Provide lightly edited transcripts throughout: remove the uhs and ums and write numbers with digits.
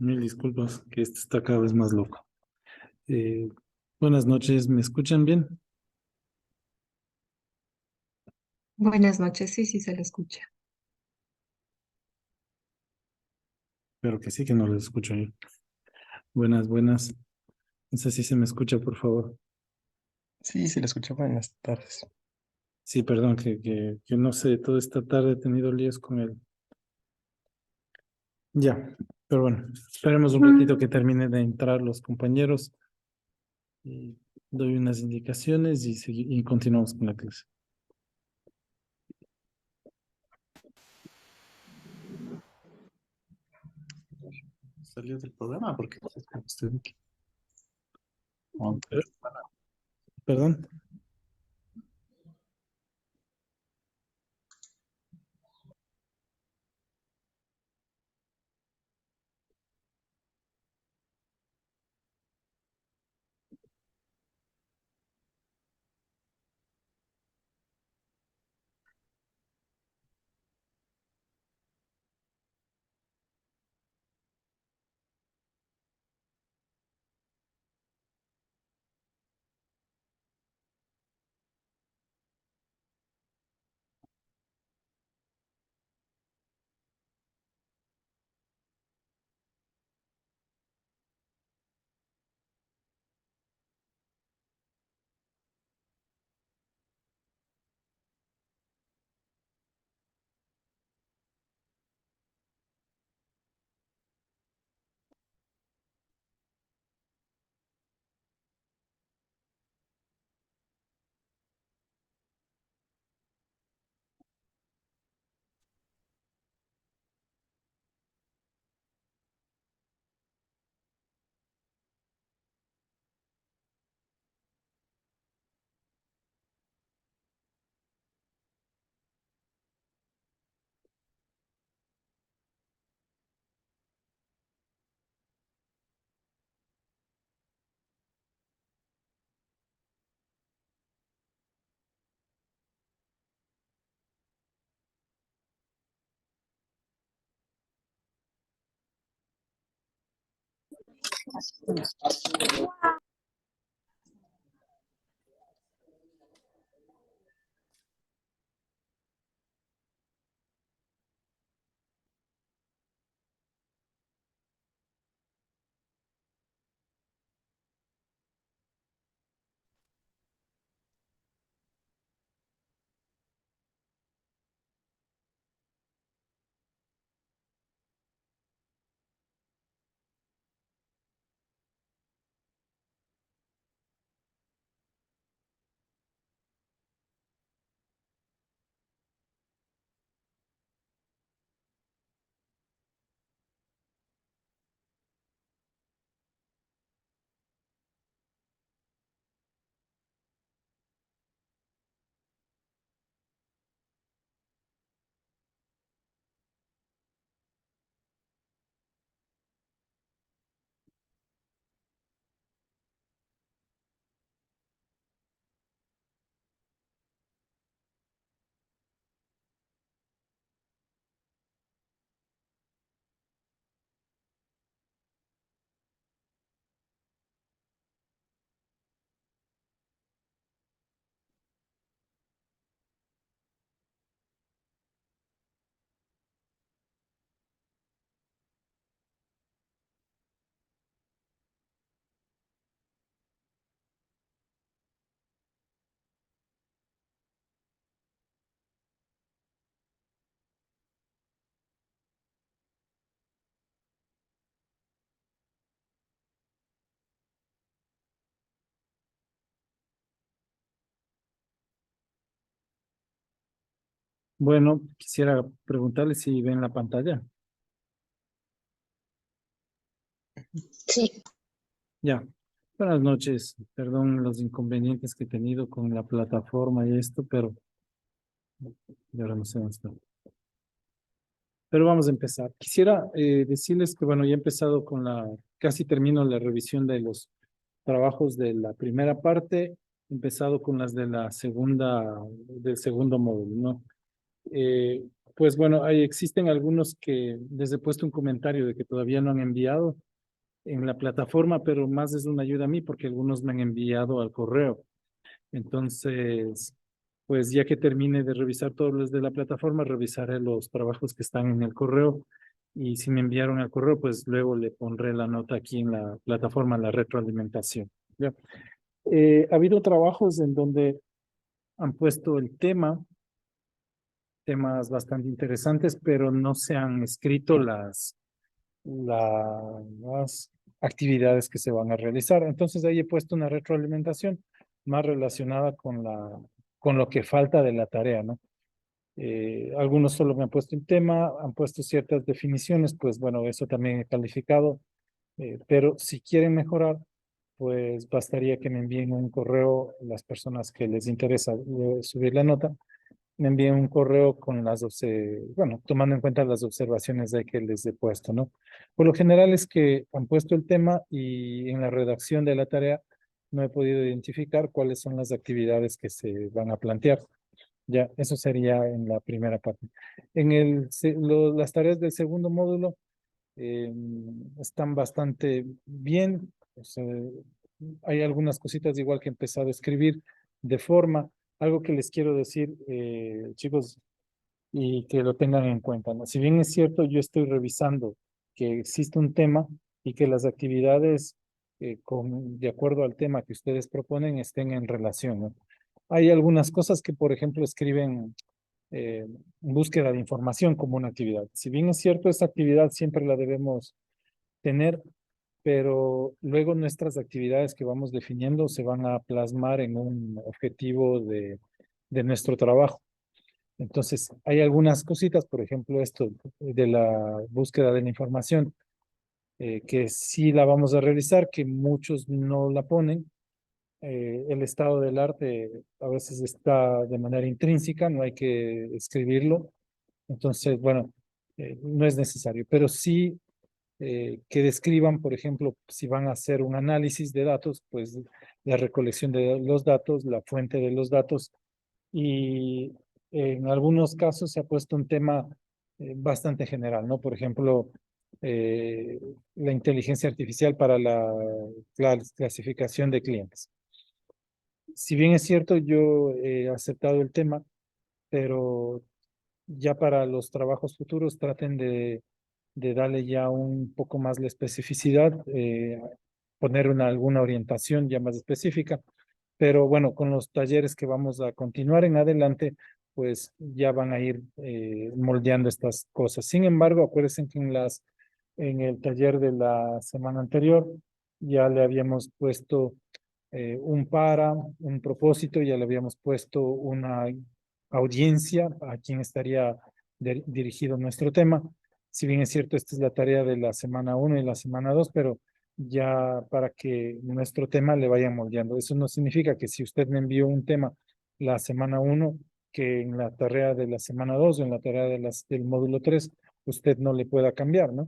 Mil disculpas, que esto está cada vez más loco. Eh, Buenas noches, ¿me escuchan bien? Buenas noches, sí, sí se le escucha. Pero que sí, que no les escucho yo. Buenas, buenas. No sé si se me escucha, por favor. Sí, se le escucha. Buenas tardes. Sí, perdón, que no sé, toda esta tarde he tenido líos con él. Ya, pero bueno, esperemos un ratito que termine de entrar los compañeros y doy unas indicaciones y continuamos con la clase. Salió del programa porque estoy aquí. Per- Perdón. Bueno, quisiera preguntarle si ven la pantalla. Sí, Ya. Buenas noches. Perdón los inconvenientes que he tenido con la plataforma y esto, pero y ahora no sé dónde está. Pero vamos a empezar. Quisiera decirles que, bueno, ya he empezado casi termino la revisión de los trabajos de la primera parte, he empezado con las de la segunda, del segundo módulo, ¿no? pues bueno, ahí existen algunos que les he puesto un comentario de que todavía no han enviado en la plataforma, pero más es una ayuda a mí porque algunos me han enviado al correo. Entonces, pues ya que termine de revisar todos los de la plataforma, revisaré los trabajos que están en el correo y si me enviaron al correo, pues luego le pondré la nota aquí en la plataforma, la retroalimentación. ¿Ya? Ha habido trabajos en donde han puesto el tema, temas bastante interesantes, pero no se han escrito las actividades que se van a realizar. Entonces ahí he puesto una retroalimentación más relacionada con lo que falta de la tarea, ¿no? Algunos solo me han puesto un tema, han puesto ciertas definiciones, pues bueno, eso también he calificado, pero si quieren mejorar, pues bastaría que me envíen un correo las personas que les interesa subir la nota, me envíen un correo con bueno, tomando en cuenta las observaciones de que les he puesto, ¿no? Por lo general es que han puesto el tema y en la redacción de la tarea no he podido identificar cuáles son las actividades que se van a plantear. Ya, eso sería en la primera parte. Las tareas del segundo módulo están bastante bien. O sea, hay algunas cositas igual que he empezado a escribir de forma. Algo que les quiero decir, chicos, y que lo tengan en cuenta, ¿no? Si bien es cierto, yo estoy revisando que existe un tema y que las actividades de acuerdo al tema que ustedes proponen estén en relación, ¿no? Hay algunas cosas que, por ejemplo, escriben búsqueda de información como una actividad. Si bien es cierto, esa actividad siempre la debemos tener, pero luego nuestras actividades que vamos definiendo se van a plasmar en un objetivo de nuestro trabajo. Entonces, hay algunas cositas, por ejemplo, esto de la búsqueda de la información, que sí la vamos a realizar, que muchos no la ponen. El estado del arte a veces está de manera intrínseca, no hay que escribirlo. Entonces, bueno, no es necesario, pero sí que describan, por ejemplo, si van a hacer un análisis de datos, pues la recolección de los datos, la fuente de los datos y en algunos casos se ha puesto un tema bastante general, ¿no? Por ejemplo, eh, la inteligencia artificial para la clasificación de clientes. Si bien es cierto, yo he aceptado el tema, pero ya para los trabajos futuros traten de darle ya un poco más la especificidad, poner alguna orientación ya más específica. Pero bueno, con los talleres que vamos a continuar en adelante, pues ya van a ir moldeando estas cosas. Sin embargo, acuérdense que en el taller de la semana anterior ya le habíamos puesto un propósito, ya le habíamos puesto una audiencia a quien estaría dirigido nuestro tema. Si bien es cierto, esta es la tarea de la semana 1 y la semana 2, pero ya para que nuestro tema le vaya moldeando. Eso no significa que si usted me envió un tema la semana 1, que en la tarea de la semana 2 o en la tarea del módulo 3, usted no le pueda cambiar, ¿no?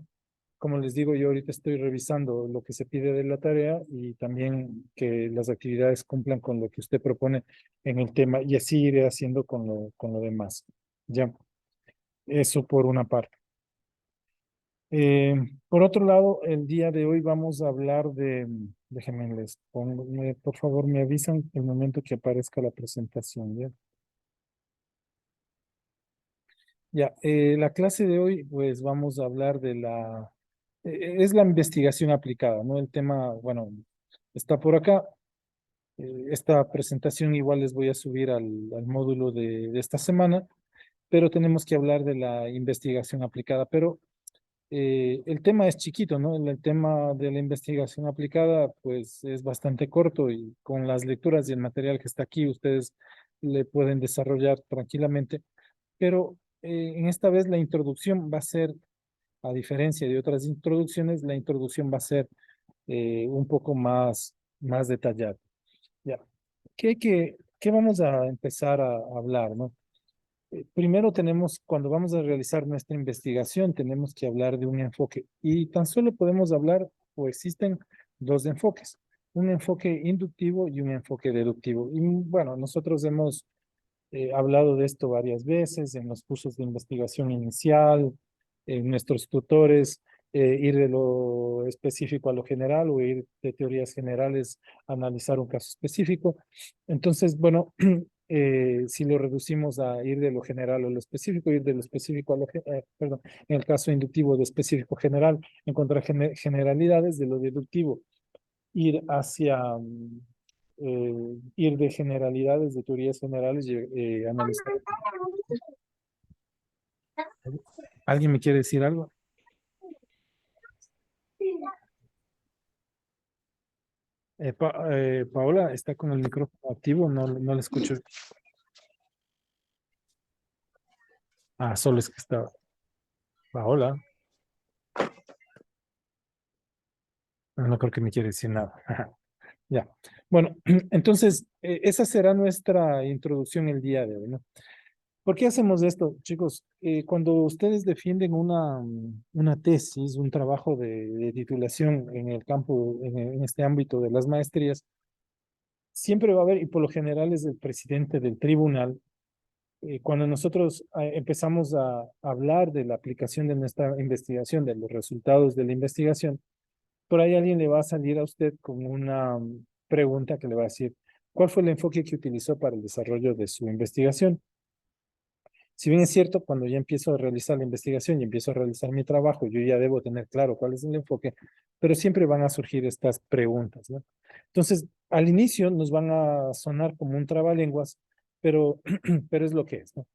Como les digo, yo ahorita estoy revisando lo que se pide de la tarea y también que las actividades cumplan con lo que usted propone en el tema y así iré haciendo con lo demás. Ya, eso por una parte. Por otro lado, el día de hoy vamos a hablar déjenme les pongo, por favor, me avisan el momento que aparezca la presentación, ¿ya? Ya, la clase de hoy, pues vamos a hablar es la investigación aplicada, ¿no? El tema, bueno, está por acá. Esta presentación igual les voy a subir al módulo de esta semana, pero tenemos que hablar de la investigación aplicada. Pero el tema es chiquito, ¿no? El tema de la investigación aplicada, pues es bastante corto y con las lecturas y el material que está aquí, ustedes le pueden desarrollar tranquilamente. Pero en esta vez la introducción va a ser, a diferencia de otras introducciones, la introducción va a ser un poco más detallada. Ya. ¿Qué vamos a empezar a hablar, no? Primero cuando vamos a realizar nuestra investigación, tenemos que hablar de un enfoque y tan solo podemos hablar o existen dos enfoques, un enfoque inductivo y un enfoque deductivo. Y bueno, nosotros hemos hablado de esto varias veces en los cursos de investigación inicial, en nuestros tutores, ir de lo específico a lo general o ir de teorías generales a analizar un caso específico. Entonces, bueno, si lo reducimos a ir de lo general a lo específico, ir de lo específico a lo, perdón, en el caso inductivo de específico general, encontrar generalidades, de lo deductivo, ir hacia, ir de generalidades, de teorías generales y analizar. ¿Alguien me quiere decir algo? Paola, ¿está con el micrófono activo? No, no le escucho. Ah, solo es que está. Paola, no creo que me quiere decir nada. Ya. Bueno, entonces, esa será nuestra introducción el día de hoy, ¿no? ¿Por qué hacemos esto, chicos? Cuando ustedes defienden una tesis, un trabajo de titulación en el campo, en este ámbito de las maestrías, siempre va a haber, y por lo general es el presidente del tribunal, cuando nosotros empezamos a hablar de la aplicación de nuestra investigación, de los resultados de la investigación, por ahí alguien le va a salir a usted con una pregunta que le va a decir, ¿cuál fue el enfoque que utilizó para el desarrollo de su investigación? Si bien es cierto, cuando ya empiezo a realizar la investigación y empiezo a realizar mi trabajo, yo ya debo tener claro cuál es el enfoque, pero siempre van a surgir estas preguntas, ¿no? Entonces, al inicio nos van a sonar como un trabalenguas, pero, pero es lo que es, ¿no?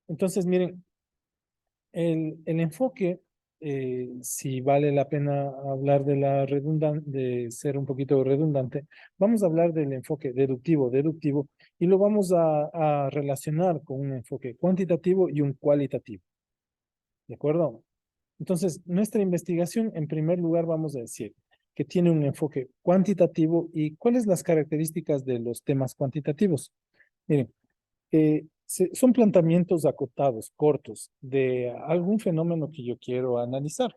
Entonces, miren, el enfoque, si vale la pena hablar de la de ser un poquito redundante, vamos a hablar del enfoque deductivo, y lo vamos a relacionar con un enfoque cuantitativo y un cualitativo. ¿De acuerdo? Entonces, nuestra investigación, en primer lugar, vamos a decir que tiene un enfoque cuantitativo. ¿Y cuáles las características de los temas cuantitativos? Miren, son planteamientos acotados, cortos, de algún fenómeno que yo quiero analizar,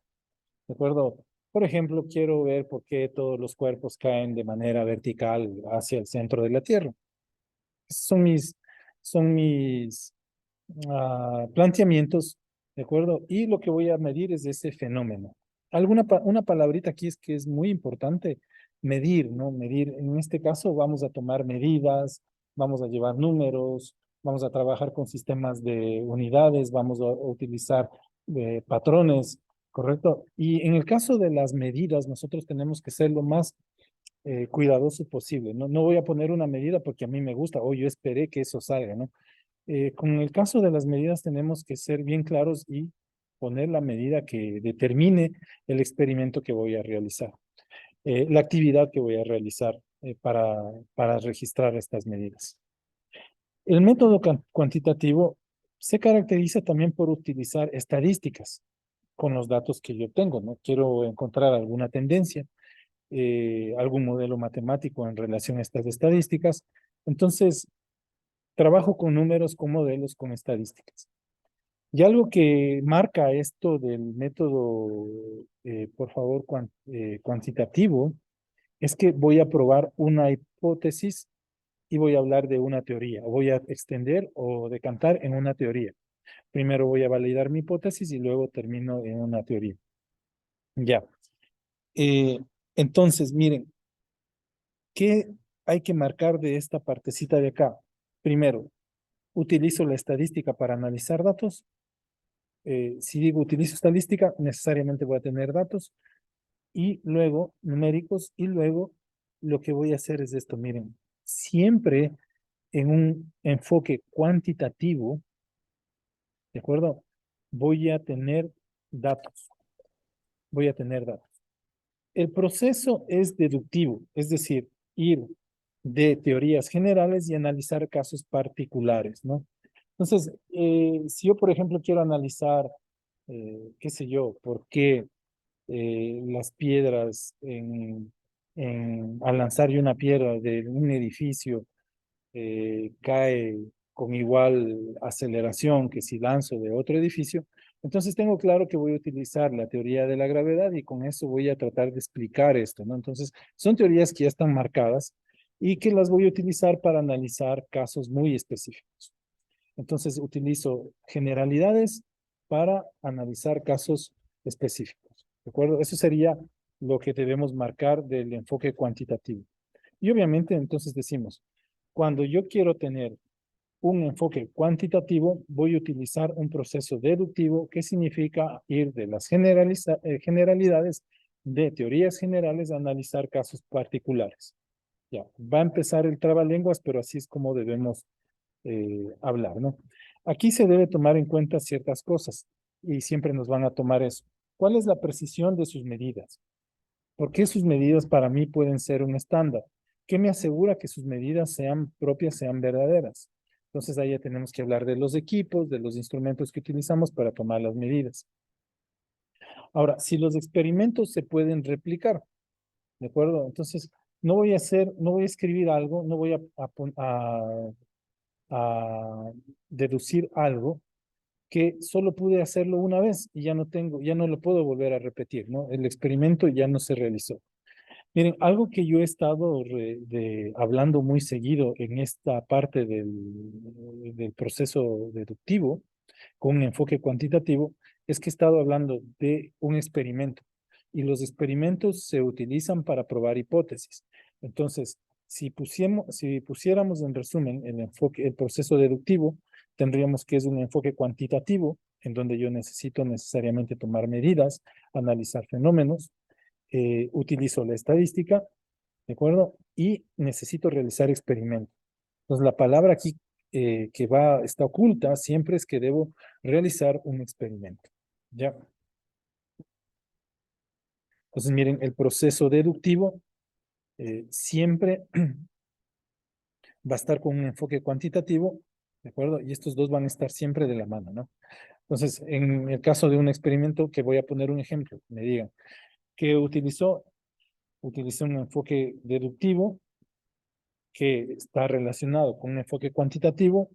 ¿de acuerdo? Por ejemplo, quiero ver por qué todos los cuerpos caen de manera vertical hacia el centro de la Tierra. Esos son mis planteamientos, ¿de acuerdo? Y lo que voy a medir es ese fenómeno. Una palabrita aquí es que es muy importante medir, ¿no? Medir, en este caso vamos a tomar medidas, vamos a llevar números, vamos a trabajar con sistemas de unidades, vamos a utilizar patrones, ¿correcto? Y en el caso de las medidas, nosotros tenemos que ser lo más cuidadoso posible, ¿no? No voy a poner una medida porque a mí me gusta o yo esperé que eso salga, ¿no? Con el caso de las medidas tenemos que ser bien claros y poner la medida que determine el experimento que voy a realizar, la actividad que voy a realizar para registrar estas medidas. El método cuantitativo se caracteriza también por utilizar estadísticas con los datos que yo tengo, ¿no? Quiero encontrar alguna tendencia, algún modelo matemático en relación a estas estadísticas. Entonces, trabajo con números, con modelos, con estadísticas. Y algo que marca esto del método, por favor, cuantitativo, es que voy a probar una hipótesis y voy a hablar de una teoría. Voy a extender o decantar en una teoría. Primero voy a validar mi hipótesis y luego termino en una teoría. Ya. Eh, entonces, miren, ¿qué hay que marcar de esta partecita de acá? Primero, utilizo la estadística para analizar datos. Si digo utilizo estadística, necesariamente voy a tener datos y luego numéricos, y luego lo que voy a hacer es esto, miren, siempre en un enfoque cuantitativo, ¿de acuerdo? Voy a tener datos, voy a tener datos. El proceso es deductivo, es decir, ir de teorías generales y analizar casos particulares, ¿no? Entonces, si yo, por ejemplo, quiero analizar, qué sé yo, por qué las piedras al lanzar yo una piedra de un edificio cae con igual aceleración que si lanzo de otro edificio, entonces tengo claro que voy a utilizar la teoría de la gravedad y con eso voy a tratar de explicar esto, ¿no? Entonces, son teorías que ya están marcadas y que las voy a utilizar para analizar casos muy específicos. Entonces utilizo generalidades para analizar casos específicos. ¿De acuerdo? Eso sería lo que debemos marcar del enfoque cuantitativo. Y obviamente entonces decimos, cuando yo quiero tener un enfoque cuantitativo, voy a utilizar un proceso deductivo que significa ir de las generalidades de teorías generales a analizar casos particulares. Ya, va a empezar el trabalenguas, pero así es como debemos hablar, ¿no? Aquí se debe tomar en cuenta ciertas cosas y siempre nos van a tomar eso. ¿Cuál es la precisión de sus medidas? ¿Por qué sus medidas para mí pueden ser un estándar? ¿Qué me asegura que sus medidas sean propias, sean verdaderas? Entonces ahí ya tenemos que hablar de los equipos, de los instrumentos que utilizamos para tomar las medidas. Ahora, si los experimentos se pueden replicar, ¿de acuerdo? Entonces, no voy a escribir algo, no voy a deducir algo que solo pude hacerlo una vez y ya no lo puedo volver a repetir, ¿no? El experimento ya no se realizó. Miren, algo que yo he estado hablando muy seguido en esta parte del proceso deductivo con un enfoque cuantitativo es que he estado hablando de un experimento y los experimentos se utilizan para probar hipótesis. Entonces, si pusiéramos en resumen el proceso deductivo, tendríamos que es un enfoque cuantitativo en donde yo necesito necesariamente tomar medidas, analizar fenómenos, utilizo la estadística, ¿de acuerdo? Y necesito realizar experimentos. Entonces, la palabra aquí está oculta siempre es que debo realizar un experimento. ¿Ya? Entonces, miren, el proceso deductivo siempre va a estar con un enfoque cuantitativo, ¿de acuerdo? Y estos dos van a estar siempre de la mano, ¿no? Entonces, en el caso de un experimento, que voy a poner un ejemplo, me digan, que utilizó un enfoque deductivo que está relacionado con un enfoque cuantitativo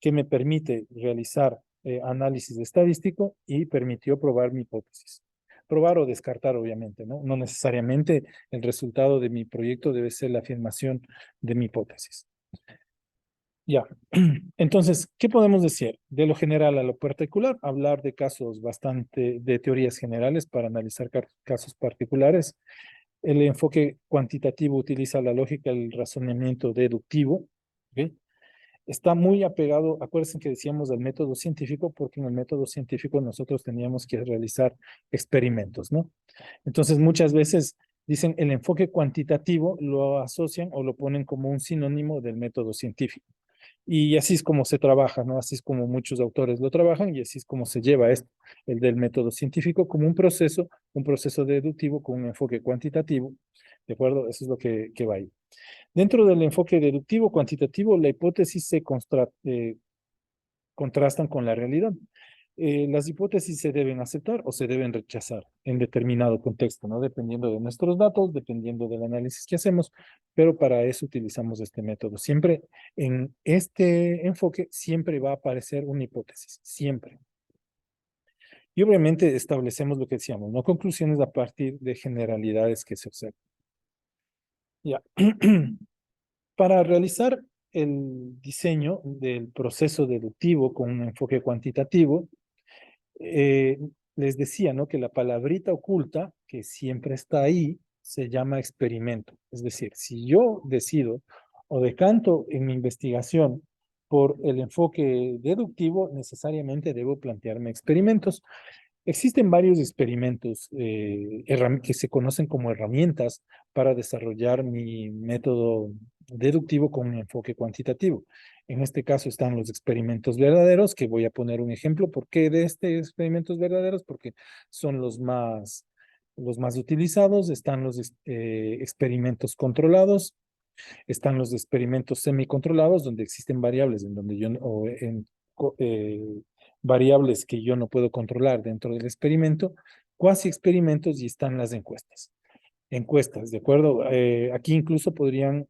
que me permite realizar análisis estadístico y permitió probar mi hipótesis. Probar o descartar, obviamente, ¿no? No necesariamente el resultado de mi proyecto debe ser la afirmación de mi hipótesis. Ya, entonces, ¿qué podemos decir? De lo general a lo particular, hablar de casos de teorías generales para analizar casos particulares. El enfoque cuantitativo utiliza la lógica del razonamiento deductivo, ¿ok? Está muy apegado, acuérdense que decíamos del método científico, porque en el método científico nosotros teníamos que realizar experimentos, ¿no? Entonces muchas veces dicen el enfoque cuantitativo lo asocian o lo ponen como un sinónimo del método científico. Y así es como se trabaja, ¿no? Así es como muchos autores lo trabajan y así es como se lleva esto, el del método científico como un proceso deductivo con un enfoque cuantitativo, ¿de acuerdo? Eso es lo que va ahí. Dentro del enfoque deductivo cuantitativo, la hipótesis contrastan con la realidad. Las hipótesis se deben aceptar o se deben rechazar en determinado contexto, ¿no? Dependiendo de nuestros datos, dependiendo del análisis que hacemos, pero para eso utilizamos este método. Siempre en este enfoque, siempre va a aparecer una hipótesis, siempre. Y obviamente establecemos lo que decíamos, no conclusiones a partir de generalidades que se observan. Ya. Para realizar el diseño del proceso deductivo con un enfoque cuantitativo, eh, les decía, ¿no? Que la palabrita oculta, que siempre está ahí, se llama experimento. Es decir, si yo decido o decanto en mi investigación por el enfoque deductivo, necesariamente debo plantearme experimentos. Existen varios experimentos que se conocen como herramientas para desarrollar mi método deductivo con un enfoque cuantitativo. En este caso están los experimentos verdaderos, que voy a poner un ejemplo. ¿Por qué de experimentos verdaderos? Porque son los más utilizados. Están los experimentos controlados, están los experimentos semicontrolados, donde existen variables, en donde yo, o en, variables que yo no puedo controlar dentro del experimento, cuasi experimentos y están las encuestas. Encuestas, ¿de acuerdo? Aquí incluso podrían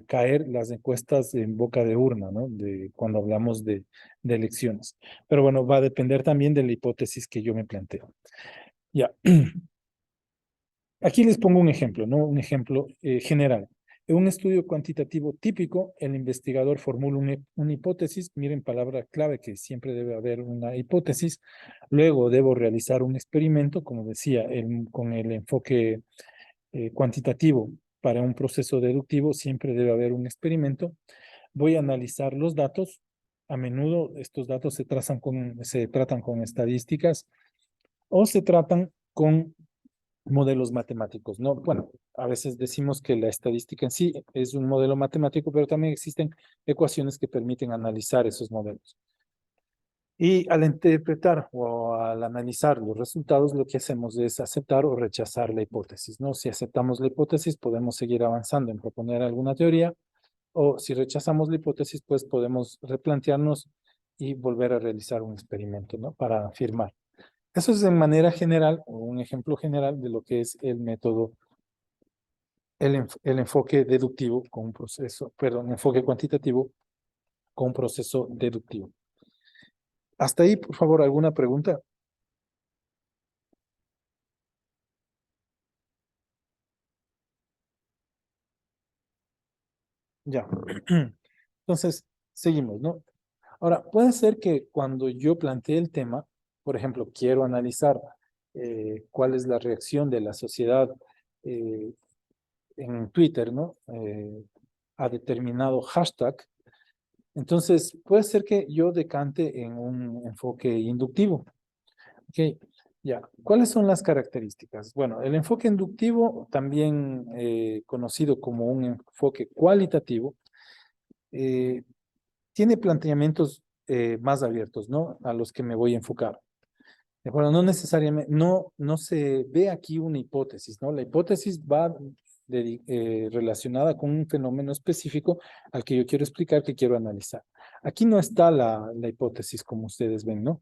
caer las encuestas en boca de urna, ¿no? Cuando hablamos de elecciones. Pero bueno, va a depender también de la hipótesis que yo me planteo. Ya. Aquí les pongo un ejemplo, ¿no? Un ejemplo general. En un estudio cuantitativo típico, el investigador formula una hipótesis, miren palabra clave que siempre debe haber una hipótesis, luego debo realizar un experimento, como decía, con el enfoque cuantitativo para un proceso deductivo siempre debe haber un experimento, voy a analizar los datos, a menudo estos datos se tratan con estadísticas o se tratan con modelos matemáticos, ¿no? Bueno, a veces decimos que la estadística en sí es un modelo matemático, pero también existen ecuaciones que permiten analizar esos modelos. Y al interpretar o al analizar los resultados, lo que hacemos es aceptar o rechazar la hipótesis, ¿no? Si aceptamos la hipótesis, podemos seguir avanzando en proponer alguna teoría, o si rechazamos la hipótesis, pues podemos replantearnos y volver a realizar un experimento, ¿no? Para afirmar. Eso es de manera general, o un ejemplo general de lo que es el método, el enfoque deductivo con un proceso, perdón, enfoque cuantitativo con un proceso deductivo. Hasta ahí, por favor, ¿alguna pregunta? Ya. Entonces, seguimos, ¿no? Ahora, puede ser que cuando yo planteé el tema, por ejemplo, quiero analizar cuál es la reacción de la sociedad eh, en Twitter, ¿no? A determinado hashtag. Entonces, puede ser que yo decante en un enfoque inductivo. Ok, ya. ¿Cuáles son las características? Bueno, el enfoque inductivo, también conocido como un enfoque cualitativo, eh, tiene planteamientos más abiertos, ¿no? A los que me voy a enfocar. De acuerdo, no necesariamente, no se ve aquí una hipótesis, ¿no? La hipótesis va relacionada con un fenómeno específico al que yo quiero explicar, que quiero analizar. Aquí no está la hipótesis, como ustedes ven, ¿no?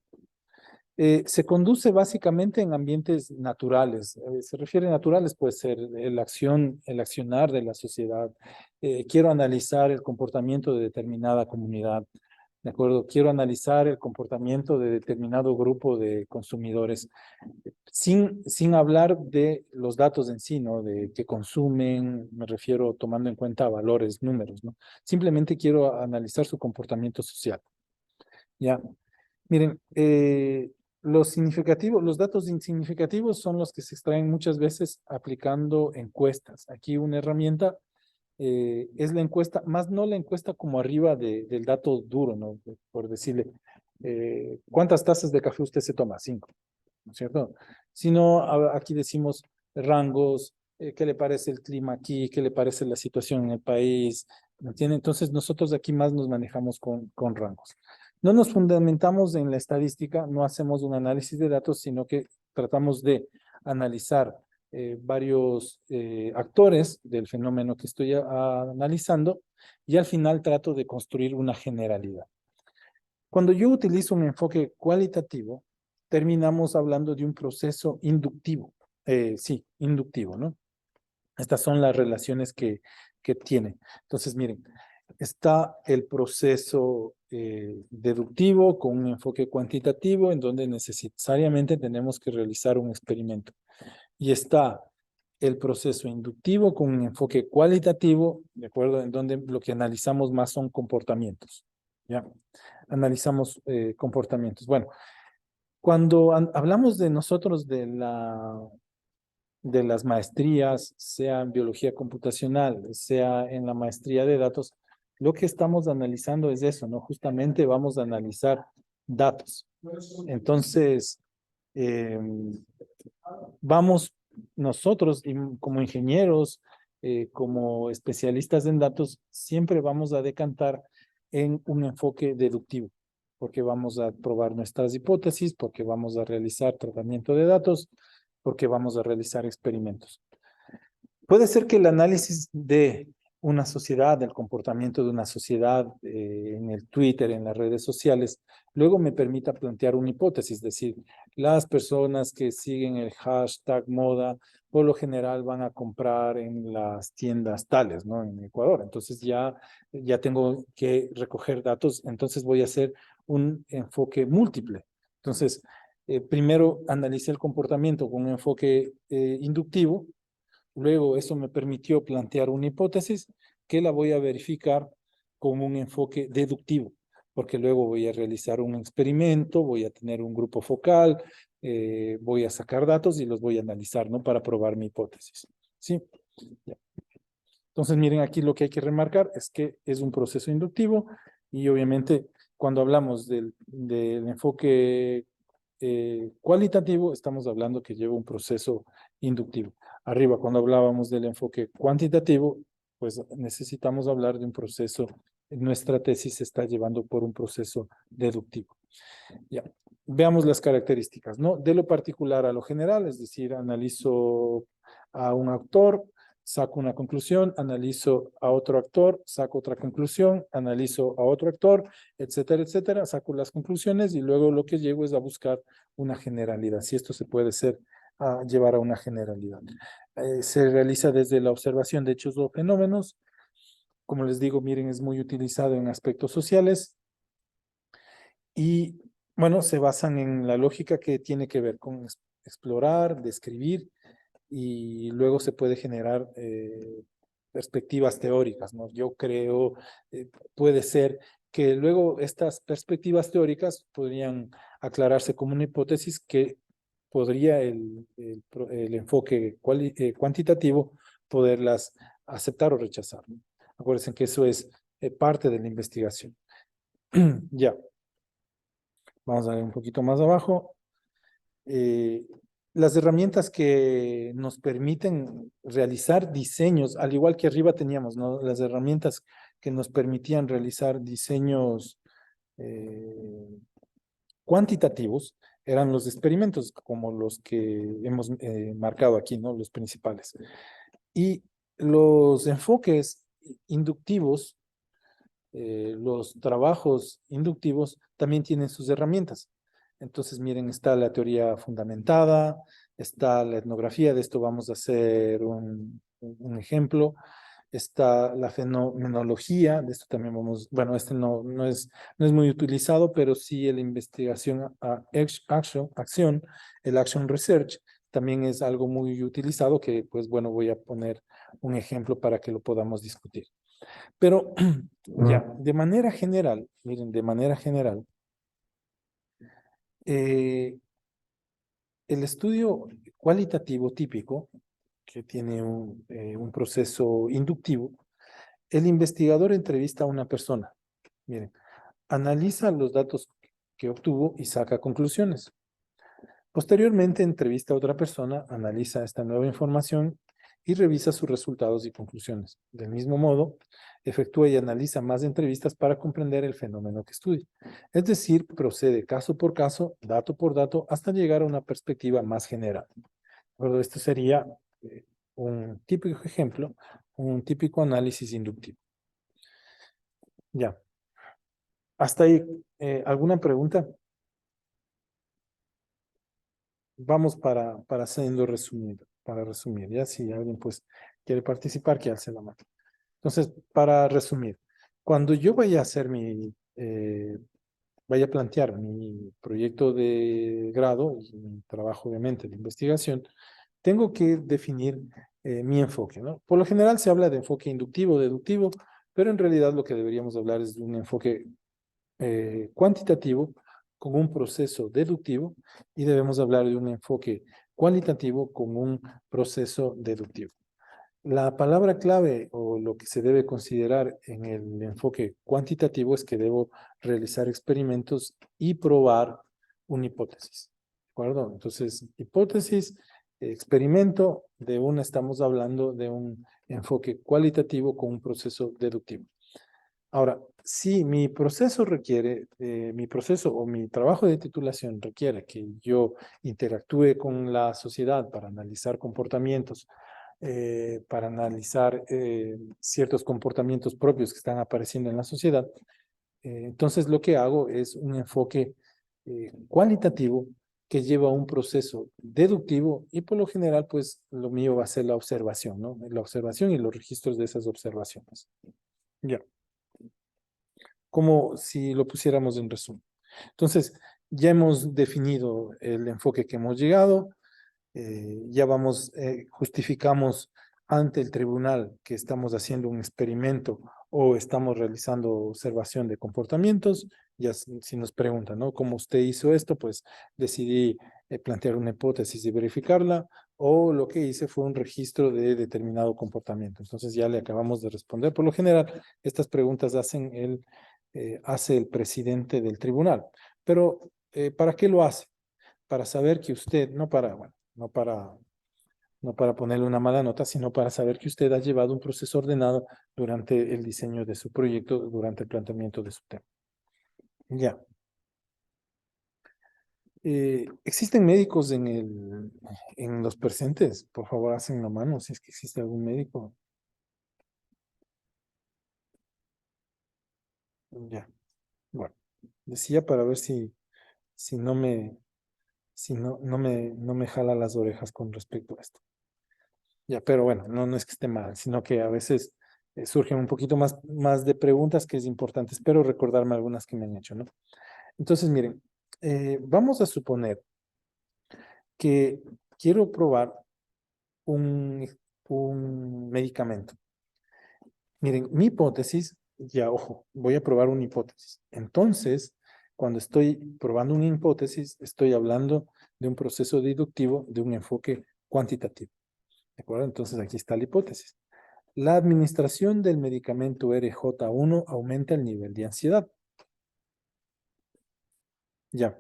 Se conduce básicamente en ambientes naturales. Se refiere a naturales, puede ser el accionar de la sociedad. Quiero analizar el comportamiento de determinada comunidad. ¿De acuerdo? Quiero analizar el comportamiento de determinado grupo de consumidores, sin hablar de los datos en sí, ¿no? De que consumen, me refiero tomando en cuenta valores, números, ¿no? Simplemente quiero analizar su comportamiento social. ¿Ya? Miren, los datos insignificativos son los que se extraen muchas veces aplicando encuestas. Aquí una herramienta es la encuesta, más no la encuesta como arriba del dato duro, ¿no? Por decirle, ¿cuántas tazas de café usted se toma? 5, ¿no es cierto? Sino aquí decimos rangos, ¿qué le parece el clima aquí? ¿Qué le parece la situación en el país? ¿Me entiende? Entonces nosotros aquí más nos manejamos con rangos. No nos fundamentamos en la estadística, no hacemos un análisis de datos, sino que tratamos de analizar varios actores del fenómeno que estoy analizando y al final trato de construir una generalidad. Cuando yo utilizo un enfoque cualitativo, terminamos hablando de un proceso inductivo. Sí, inductivo, ¿no? Estas son las relaciones que tiene. Entonces, miren, está el proceso deductivo con un enfoque cuantitativo en donde necesariamente tenemos que realizar un experimento. Y está el proceso inductivo con un enfoque cualitativo, ¿de acuerdo? En donde lo que analizamos más son comportamientos, ¿ya? Analizamos comportamientos. Bueno, cuando hablamos de nosotros de las maestrías, sea en biología computacional, sea en la maestría de datos, lo que estamos analizando es eso, ¿no? Justamente vamos a analizar datos. Entonces, vamos nosotros como ingenieros, como especialistas en datos, siempre vamos a decantar en un enfoque deductivo, porque vamos a probar nuestras hipótesis, porque vamos a realizar tratamiento de datos, porque vamos a realizar experimentos. Puede ser que el análisis de una sociedad, del comportamiento de una sociedad en el Twitter, en las redes sociales, luego me permita plantear una hipótesis, es decir, las personas que siguen el hashtag moda, por lo general van a comprar en las tiendas tales, ¿no? En Ecuador. Entonces ya tengo que recoger datos, entonces voy a hacer un enfoque múltiple. Entonces, primero analice el comportamiento con un enfoque inductivo, Luego eso me permitió plantear una hipótesis que la voy a verificar con un enfoque deductivo, porque luego voy a realizar un experimento, voy a tener un grupo focal, voy a sacar datos y los voy a analizar, ¿no? Para probar mi hipótesis. ¿Sí? Ya. Entonces, miren, aquí lo que hay que remarcar es que es un proceso inductivo y obviamente cuando hablamos del enfoque cualitativo, estamos hablando que lleva un proceso inductivo. Arriba, cuando hablábamos del enfoque cuantitativo, pues necesitamos hablar de un proceso, nuestra tesis se está llevando por un proceso deductivo. Ya, veamos las características, ¿no? De lo particular a lo general, es decir, analizo a un autor, saco una conclusión, analizo a otro actor, saco otra conclusión, analizo a otro actor, etcétera, etcétera, saco las conclusiones y luego lo que llego es a buscar una generalidad, si esto se puede llevar a una generalidad. Se realiza desde la observación de hechos o fenómenos, como les digo, miren, es muy utilizado en aspectos sociales y, bueno, se basan en la lógica que tiene que ver con explorar, describir y luego se puede generar perspectivas teóricas, ¿no? Yo creo, puede ser que luego estas perspectivas teóricas podrían aclararse como una hipótesis que podría el enfoque cuantitativo poderlas aceptar o rechazar, ¿no? Acuérdense que eso es parte de la investigación. Ya, vamos a ver un poquito más abajo. eh, las herramientas que nos permiten realizar diseños, al igual que arriba teníamos, ¿no? Las herramientas que nos permitían realizar diseños cuantitativos eran los experimentos, como los que hemos marcado aquí, ¿no? Los principales. Y los enfoques inductivos, los trabajos inductivos también tienen sus herramientas. Entonces, miren, está la teoría fundamentada, está la etnografía, de esto vamos a hacer un ejemplo, está la fenomenología, de esto también vamos, bueno, este no es muy utilizado, pero sí la investigación acción, el action research, también es algo muy utilizado que, pues bueno, voy a poner un ejemplo para que lo podamos discutir. Pero ya, de manera general, miren, de manera general, el estudio cualitativo típico, que tiene un proceso inductivo, el investigador entrevista a una persona, miren, analiza los datos que obtuvo y saca conclusiones. Posteriormente entrevista a otra persona, analiza esta nueva información y revisa sus resultados y conclusiones. Del mismo modo, efectúa y analiza más entrevistas para comprender el fenómeno que estudia. Es decir, procede caso por caso, dato por dato, hasta llegar a una perspectiva más general. Bueno, esto sería un típico ejemplo, un típico análisis inductivo. Ya. Hasta ahí, ¿alguna pregunta? Vamos para haciendo resumido, para resumir, ya si alguien pues quiere participar, que alce la mano. Entonces, para resumir, cuando yo vaya a hacer vaya a plantear mi proyecto de grado y mi trabajo obviamente de investigación, tengo que definir mi enfoque, ¿no? Por lo general se habla de enfoque inductivo, deductivo, pero en realidad lo que deberíamos hablar es de un enfoque cuantitativo con un proceso deductivo y debemos hablar de un enfoque cualitativo con un proceso deductivo. La palabra clave o lo que se debe considerar en el enfoque cuantitativo es que debo realizar experimentos y probar una hipótesis. ¿De acuerdo? Entonces, hipótesis, experimento, de una estamos hablando de un enfoque cualitativo con un proceso deductivo. Ahora, si mi proceso requiere, mi proceso o mi trabajo de titulación requiere que yo interactúe con la sociedad para analizar comportamientos, para analizar ciertos comportamientos propios que están apareciendo en la sociedad, entonces lo que hago es un enfoque cualitativo que lleva a un proceso deductivo y por lo general, pues lo mío va a ser la observación, ¿no? La observación y los registros de esas observaciones. Ya. Como si lo pusiéramos en resumen. Entonces, ya hemos definido el enfoque que hemos llegado, ya vamos, justificamos ante el tribunal que estamos haciendo un experimento o estamos realizando observación de comportamientos, ya si nos preguntan, ¿no? ¿Cómo usted hizo esto? Pues decidí plantear una hipótesis y verificarla, o lo que hice fue un registro de determinado comportamiento. Entonces ya le acabamos de responder. Por lo general, estas preguntas hace el presidente del tribunal. Pero, ¿para qué lo hace? Para saber que usted, bueno, no para ponerle una mala nota, sino para saber que usted ha llevado un proceso ordenado durante el diseño de su proyecto, durante el planteamiento de su tema. Ya. ¿Existen médicos en los presentes? Por favor, hacen la mano si es que existe algún médico. Ya. Bueno, decía para ver si no me, no me jala las orejas con respecto a esto. Ya, pero bueno, no es que esté mal, sino que a veces surgen un poquito más de preguntas que es importante. Espero recordarme algunas que me han hecho, ¿no? Entonces, miren, vamos a suponer que quiero probar un, un medicamento. Miren, mi hipótesis, ya ojo, voy a probar una hipótesis. Entonces, cuando estoy probando una hipótesis, estoy hablando de un proceso deductivo, de un enfoque cuantitativo. ¿De acuerdo? Entonces, aquí está la hipótesis. La administración del medicamento RJ1 aumenta el nivel de ansiedad. Ya.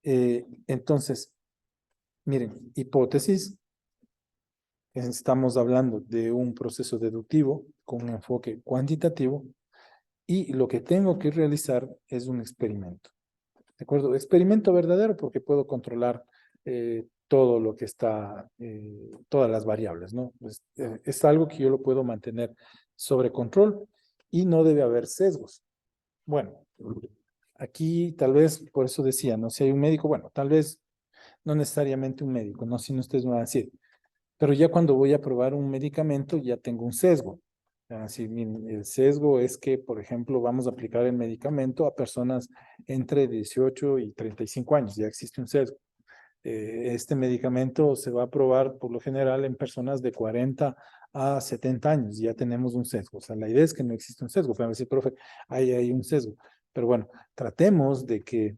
Entonces, miren, hipótesis, estamos hablando de un proceso deductivo con un enfoque cuantitativo y lo que tengo que realizar es un experimento. ¿De acuerdo? Experimento verdadero porque puedo controlar todo lo que está, todas las variables, ¿no? Es algo que yo lo puedo mantener sobre control y no debe haber sesgos. Bueno, aquí tal vez, por eso decía, no si hay un médico, bueno, tal vez no necesariamente un médico, no si no ustedes me van a decir, pero ya cuando voy a probar un medicamento ya tengo un sesgo. Así, el sesgo es que, por ejemplo, vamos a aplicar el medicamento a personas entre 18 y 35 años, ya existe un sesgo. Este medicamento se va a probar por lo general en personas de 40 a 70 años, ya tenemos un sesgo. O sea, la idea es que no existe un sesgo, pero decir, profe, hay un sesgo. Pero bueno, tratemos de que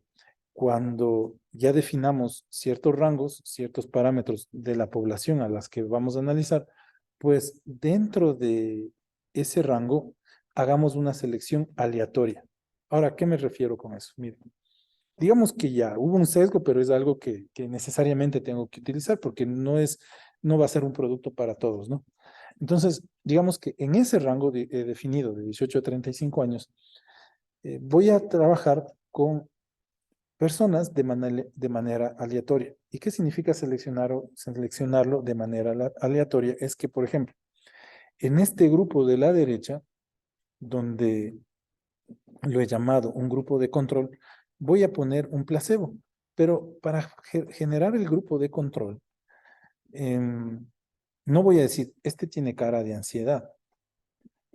cuando ya definamos ciertos rangos, ciertos parámetros de la población a las que vamos a analizar, pues dentro de ese rango hagamos una selección aleatoria. Ahora, ¿a qué me refiero con eso? Miren, digamos que ya hubo un sesgo, pero es algo que necesariamente tengo que utilizar porque no va a ser un producto para todos, ¿no? Entonces, digamos que en ese rango definido de 18 a 35 años, voy a trabajar con personas de manera aleatoria. ¿Y qué significa seleccionarlo de manera aleatoria? Es que, por ejemplo, en este grupo de la derecha, donde lo he llamado un grupo de control, voy a poner un placebo. Pero para generar el grupo de control, no voy a decir, este tiene cara de ansiedad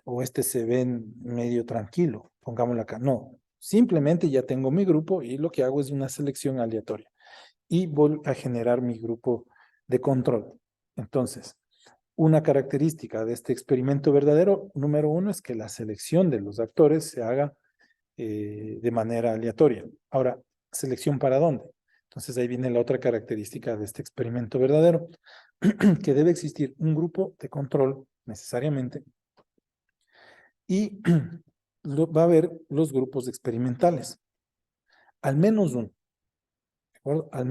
o este se ve medio tranquilo, pongámoslo acá. No, simplemente ya tengo mi grupo y lo que hago es una selección aleatoria y voy a generar mi grupo de control. Entonces, una característica de este experimento verdadero, número uno, es que la selección de los actores se haga de manera aleatoria. Ahora, ¿selección para dónde? Entonces ahí viene la otra característica de este experimento verdadero, que debe existir un grupo de control necesariamente y va a haber los grupos experimentales, al menos uno, ¿de acuerdo? Al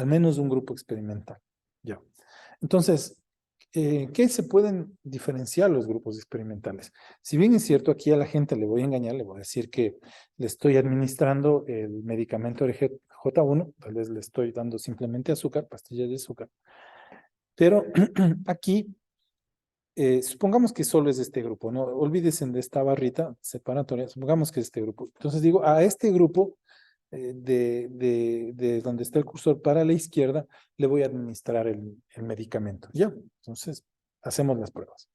menos un grupo experimental. Ya. Entonces, ¿qué se pueden diferenciar los grupos experimentales? Si bien es cierto, aquí a la gente le voy a engañar, le voy a decir que le estoy administrando el medicamento RJ1, tal vez le estoy dando simplemente azúcar, pastillas de azúcar, pero aquí, supongamos que solo es este grupo, no olvídense de esta barrita separatoria, supongamos que es este grupo. Entonces digo, a este grupo de donde está el cursor para la izquierda, le voy a administrar el medicamento. Ya, entonces hacemos las pruebas.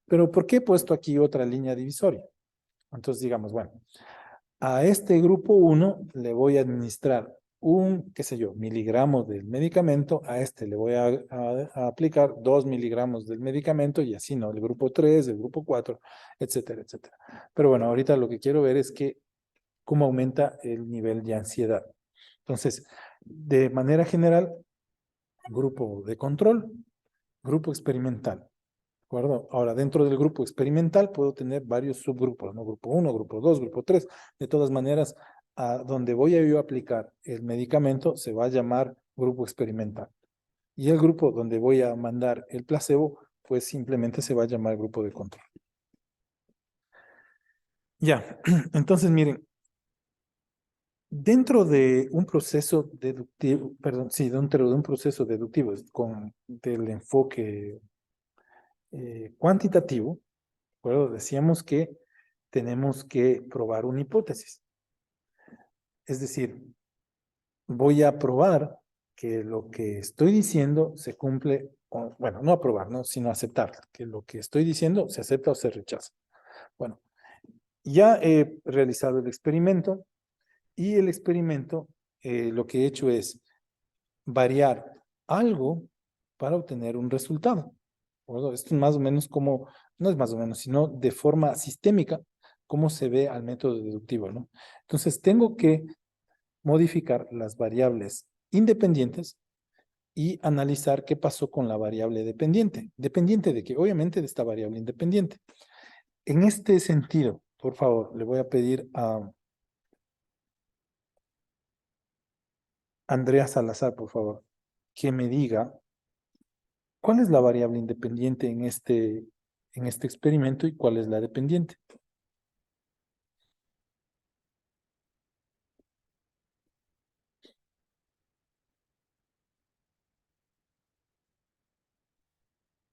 Pero ¿por qué he puesto aquí otra línea divisoria? Entonces digamos, bueno, a este grupo 1 le voy a administrar qué sé yo, miligramo del medicamento, a este le voy a aplicar 2 miligramos del medicamento y así, ¿no? El grupo 3, el grupo 4, etcétera, etcétera. Pero bueno, ahorita lo que quiero ver es cómo aumenta el nivel de ansiedad. Entonces, de manera general, grupo de control, grupo experimental. ¿De acuerdo? Ahora, dentro del grupo experimental puedo tener varios subgrupos, ¿no? Grupo 1, grupo 2, grupo 3. De todas maneras, a donde voy a yo aplicar el medicamento se va a llamar grupo experimental. Y el grupo donde voy a mandar el placebo, pues simplemente se va a llamar grupo de control. Ya, entonces miren, dentro de un proceso deductivo, perdón, sí, dentro de un proceso deductivo del enfoque cuantitativo, ¿de acuerdo? Decíamos que tenemos que probar una hipótesis. Es decir, voy a probar que lo que estoy diciendo se cumple, bueno, no aprobar, ¿no? Sino aceptar, que lo que estoy diciendo se acepta o se rechaza. Bueno, ya he realizado el experimento y el experimento lo que he hecho es variar algo para obtener un resultado. ¿De esto es más o menos como, no es más o menos, sino de forma sistémica, cómo se ve al método deductivo, ¿no? Entonces, tengo que modificar las variables independientes y analizar qué pasó con la variable dependiente. ¿Dependiente de qué? Obviamente de esta variable independiente. En este sentido, por favor, le voy a pedir a Andrea Salazar, por favor, que me diga cuál es la variable independiente en este experimento y cuál es la dependiente.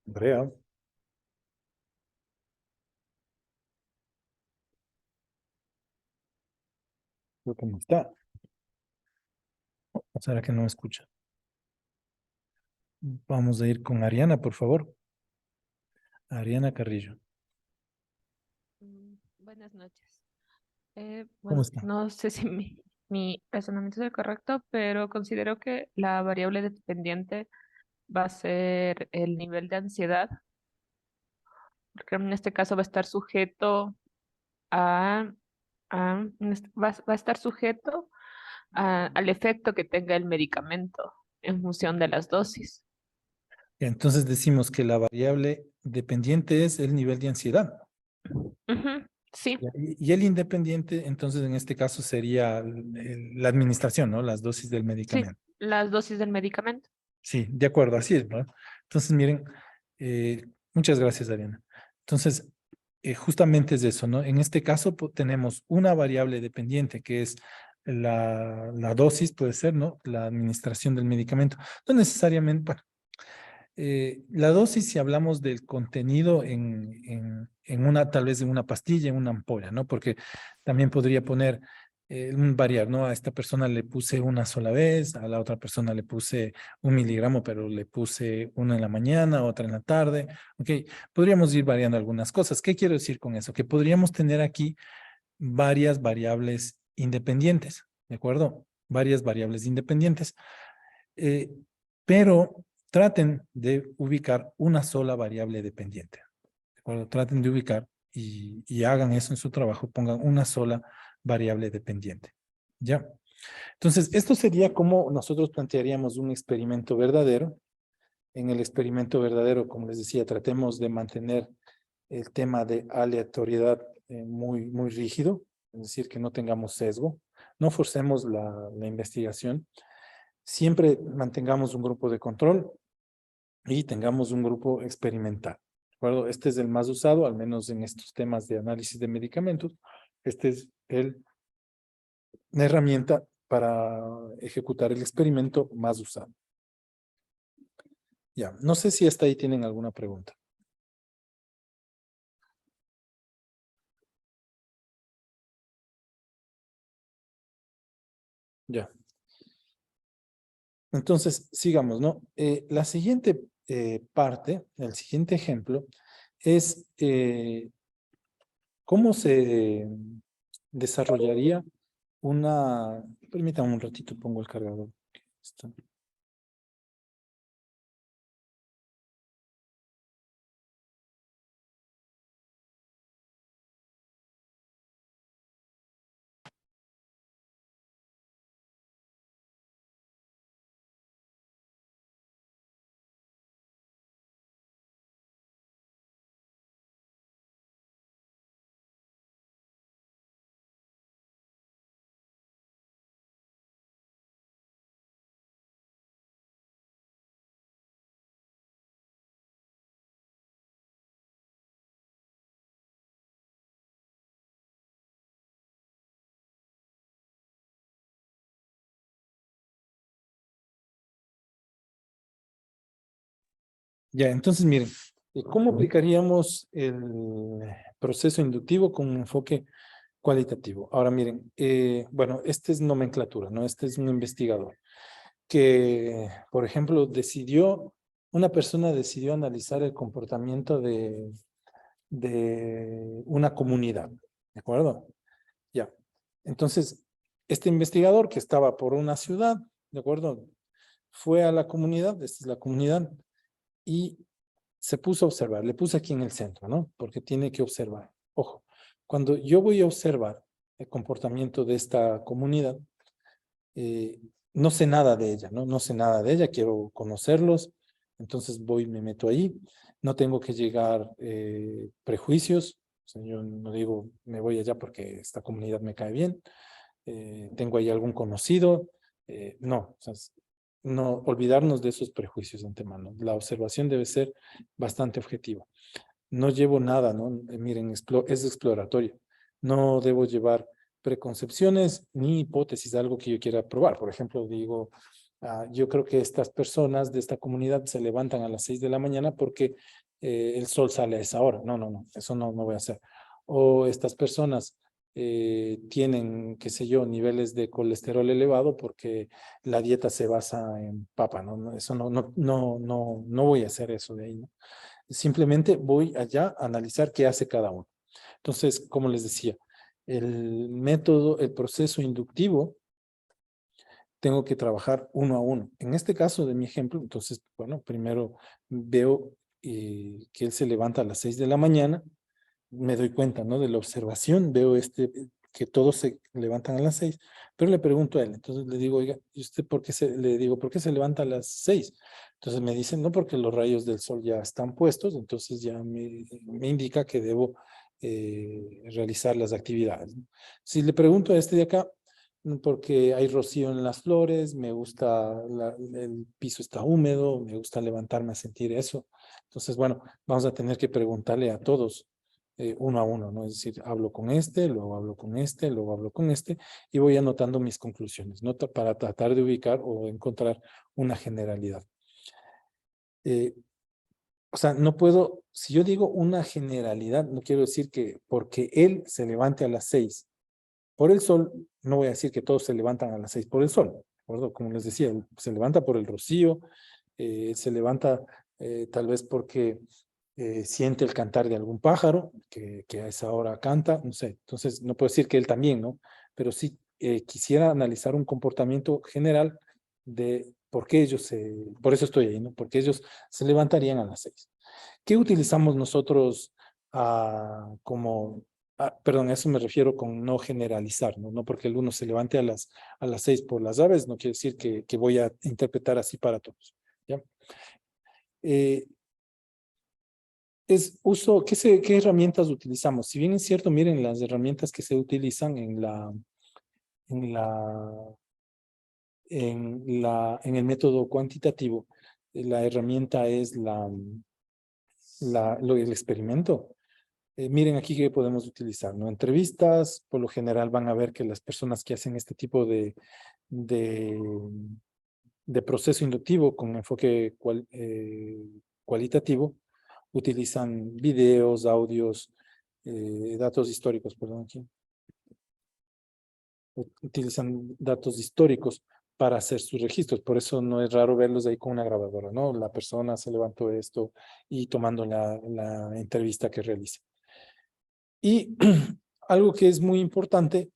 Andrea, creo que no está. ¿O será que no me escucha? Vamos a ir con Ariana, por favor. Ariana Carrillo. Buenas noches. ¿Cómo Bueno, está? no sé si mi razonamiento es el correcto, pero considero que la variable dependiente va a ser el nivel de ansiedad, porque en este caso va a estar sujeto a, va a estar sujeto al efecto que tenga el medicamento en función de las dosis. Entonces decimos que la variable dependiente es el nivel de ansiedad. Ujú, sí, Y el independiente, entonces en este caso sería la administración, ¿no? Las dosis del sí, medicamento. las dosis del medicamento. Sí, de acuerdo, así es, ¿no? Entonces, miren, muchas gracias, Ariana. Entonces, justamente es eso, ¿no? En este caso tenemos una variable dependiente que es la dosis, puede ser, ¿no? La administración del medicamento. No necesariamente, bueno, la dosis, si hablamos del contenido en una, tal vez en una pastilla, en una ampolla, ¿no? Porque también podría poner, variar, ¿no? A esta persona le puse una sola vez, a la otra persona le puse 1 miligramo, pero le puse una en la mañana, otra en la tarde. Ok, podríamos ir variando algunas cosas. ¿Qué quiero decir con eso? Que podríamos tener aquí varias variables independientes, ¿de acuerdo? Varias variables independientes. Eh, pero traten de ubicar una sola variable dependiente. ¿De acuerdo? Traten de ubicar y hagan eso en su trabajo, pongan una sola variable dependiente. ¿Ya? Entonces, esto sería como nosotros plantearíamos un experimento verdadero. En el experimento verdadero, como les decía, tratemos de mantener el tema de aleatoriedad muy rígido, es decir, que no tengamos sesgo, no forcemos la investigación, siempre mantengamos un grupo de control y tengamos un grupo experimental. ¿De acuerdo? Este es el más usado, al menos en estos temas de análisis de medicamentos. Este es la herramienta para ejecutar el experimento más usado. Ya, no sé si hasta ahí tienen alguna pregunta. Ya. Entonces, sigamos, ¿no? La siguiente parte, el siguiente ejemplo, es cómo se desarrollaría una Permítame un ratito, pongo el cargador. Está. Ya, entonces miren, ¿cómo aplicaríamos el proceso inductivo con un enfoque cualitativo? Ahora miren, bueno, este es nomenclatura, ¿no? Este es un investigador que, por ejemplo, una persona decidió analizar el comportamiento de una comunidad, ¿de acuerdo? Ya. Entonces, este investigador que estaba por una ciudad, ¿de acuerdo? Fue a la comunidad, esta es la comunidad, y se puso a observar, le puse aquí en el centro, ¿no? Porque tiene que observar. Ojo, cuando yo voy a observar el comportamiento de esta comunidad, eh, no sé nada de ella, ¿no? No sé nada de ella, quiero conocerlos, entonces voy, me meto ahí, no tengo que llegar prejuicios, o sea, yo no digo me voy allá porque esta comunidad me cae bien, tengo ahí algún conocido, no, o sea, no olvidarnos de esos prejuicios de antemano. La observación debe ser bastante objetiva. No llevo nada, ¿no? Miren, es exploratorio. No debo llevar preconcepciones ni hipótesis de algo que yo quiera probar. Por ejemplo, digo, yo creo que estas personas de esta comunidad se levantan a las 6 de la mañana porque el sol sale a esa hora. No, no, no, eso no, no voy a hacer. O estas personas tienen, qué sé yo, niveles de colesterol elevado porque la dieta se basa en papa, ¿no? Eso no voy a hacer eso de ahí, ¿no? Simplemente voy allá a analizar qué hace cada uno. Entonces, como les decía, el método, el proceso inductivo, tengo que trabajar uno a uno. En este caso de mi ejemplo, entonces, bueno, primero veo que él se levanta a las 6 de la mañana, me doy cuenta, ¿no? De la observación, veo que todos se levantan a las 6, pero le pregunto a él, entonces le digo, oiga, ¿y usted le digo, ¿por qué se levanta a las 6? Entonces me dicen, no, porque los rayos del sol ya están puestos, entonces ya me indica que debo realizar las actividades, ¿no? Si le pregunto a este de acá, porque hay rocío en las flores, me gusta, el piso está húmedo, me gusta levantarme a sentir eso. Entonces, bueno, vamos a tener que preguntarle a todos uno a uno, ¿no? Es decir, hablo con este, luego hablo con este, luego hablo con este, y voy anotando mis conclusiones, ¿no? Para tratar de ubicar o encontrar una generalidad. O sea, no puedo, si yo digo una generalidad, no quiero decir que porque él se levante a las 6 por el sol, no voy a decir que todos se levantan a las 6 por el sol, ¿de acuerdo? Como les decía, se levanta por el rocío, se levanta tal vez porque siente el cantar de algún pájaro que a esa hora canta, no sé. Entonces, no puedo decir que él también, ¿no? Pero sí quisiera analizar un comportamiento general de por qué por eso estoy ahí, ¿no? Porque ellos se levantarían a las 6. ¿Qué utilizamos nosotros perdón, a eso me refiero con no generalizar, ¿no? No porque el uno se levante a las 6 por las aves, no quiere decir que voy a interpretar así para todos, ¿ya? Eh, ¿qué herramientas utilizamos? Si bien es cierto, miren las herramientas que se utilizan en la, en el método cuantitativo, la herramienta es el experimento. Miren aquí qué podemos utilizar, ¿no? Entrevistas, por lo general van a ver que las personas que hacen este tipo de, de proceso inductivo con enfoque cualitativo, utilizan videos, audios, datos históricos, perdón, aquí. Utilizan datos históricos para hacer sus registros. Por eso no es raro verlos ahí con una grabadora, ¿no? La persona se levantó esto y tomando la entrevista que realiza. Y algo que es muy importante,